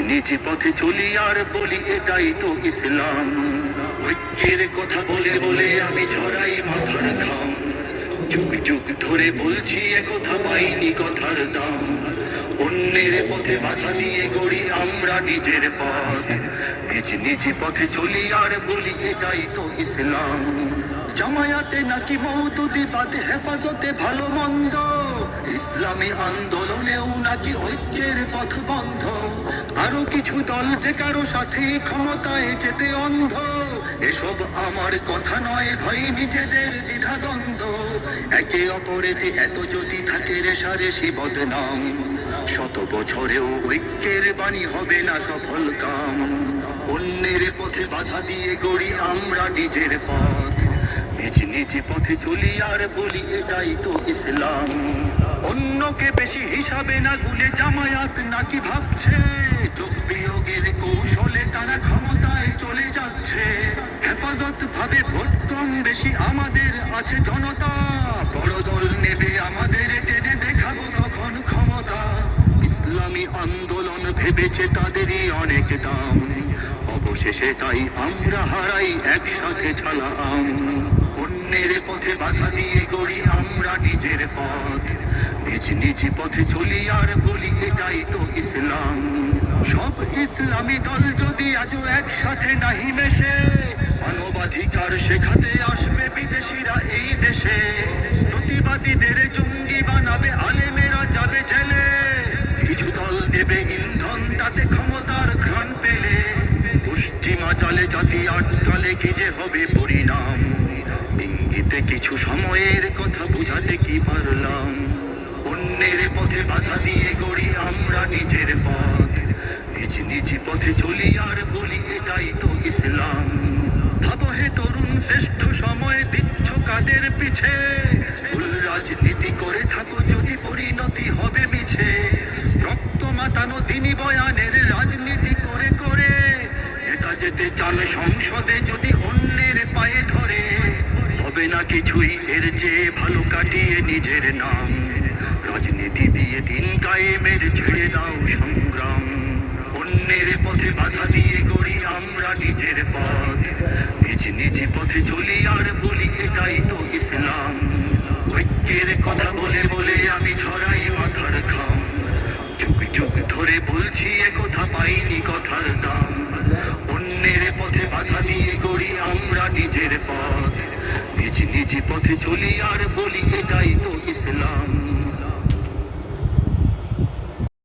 নিজ পথে চলি আর বলি এটাই তো ইসলাম। ঐক্যের কথা বলে বলে আমি ঝরাই মাথার ঘাম, যুগ যুগ ধরে বলছি একথা পাইনি কথার দাম। অন্যের পথে বাধা দিয়ে গড়ি আমরা নিজের পথ, নিজ নিজ পথে চলি আর বলি এটাই তো ইসলাম। জামায়াতে নাকি মওদুদি বাদে হেফাজতে ভালো মন্দ, ইসলামী আন্দোলনেও নাকি ঐক্যের পথ বন্ধ। আরো কিছু দল যে কারো সাথে ক্ষমতায় যেতে অন্ধ, এসব আমার কথা নয় ভাই, নিজেদের দ্বিধাদ্বন্দ্ব। একে অপরেতে এত যদি থাকে রেশারেশি বদনাম, শত বছরেও ঐক্যের বাণী হবে না সফল কাম। অন্যের পথে বাধা দিয়ে গড়ি আমরা নিজের পথ, নিজ নিজ পথে চলি আর বলি এটাই তো ইসলাম। অন্যকে বেশি হিসাবে না গুনে জামায়াত নাকি ভাবছে, যোগ বিয়োগের কৌশলে তারা ক্ষমতায় চলে যাচ্ছে। হেফাজত ভাবে ভোট কম বেশি আমাদের আছে জনতা, বড় দল নেবে আমাদের টেনে দেখাবো তখন ক্ষমতা। ইসলামী আন্দোলন ভেবেছে তাদেরই অনেক দাম, অবশেষে তাই আমরা হারাই একসাথে ছালাম। অন্যের পথে বাধা দিয়ে গড়ি আমরা নিজের পথ, নিজ নিজ পথে চলি আর বলি এটাই তো ইসলাম। সব ইসলামী দল যদি আজও একসাথে নাহি মেশে, মানবাধিকার শেখাতে আসবে বিদেশিরা এই দেশে। প্রতিবাদীদের জঙ্গি বানাবে, আলেমেরা যাবে জেলে। কিছু দল দেবে ইন্ধন তাতে ক্ষমতার ঘ্রাণ পেলে, পশ্চিমা জালে জাতি আটকালে কি যে হবে পরিণাম। ইঙ্গিতে কিছু সময়ের কথা বুঝাতে কি পারলাম। অন্যের পথে বাধা দিয়ে গড়ি আমরা নিজের পথ, নিজ নিজ পথে চলি আর বলি এটাই তো ইসলাম। ভাবো হে তরুণ শ্রেষ্ঠ সময় দিচ্ছ কাদের পিছে, ভুল রাজনীতি করে থাকো যদি পরিণতি হবে মিছে। রক্ত মাতানো দিনই বয়ানের রাজনীতি করে করে, নেতা যেতে চান সংসদে যদি অন্যের পায়ে ধরে। হবে না কিছুই এর চেয়ে ভালো কাটিয়ে নিজের নাম, রাজনীতি দিয়ে দিন কায়েমের ছেড়ে দাও সংগ্রাম। অন্যের পথে বাধা দিয়ে গড়ি আমরা নিজের পথ, নিজ নিজ পথে চলি আর বলি এটাই তো ইসলাম। ঐক্যের কথা বলে বলে আমি ঝরাই মাথার ঘাম, যুগ যুগ ধরে বলছি একথা পাইনি কথার দাম। অন্যের পথে বাধা দিয়ে গড়ি আমরা নিজের পথ, নিজ নিজ পথে চলি আর বলি এটাই তো ইসলাম।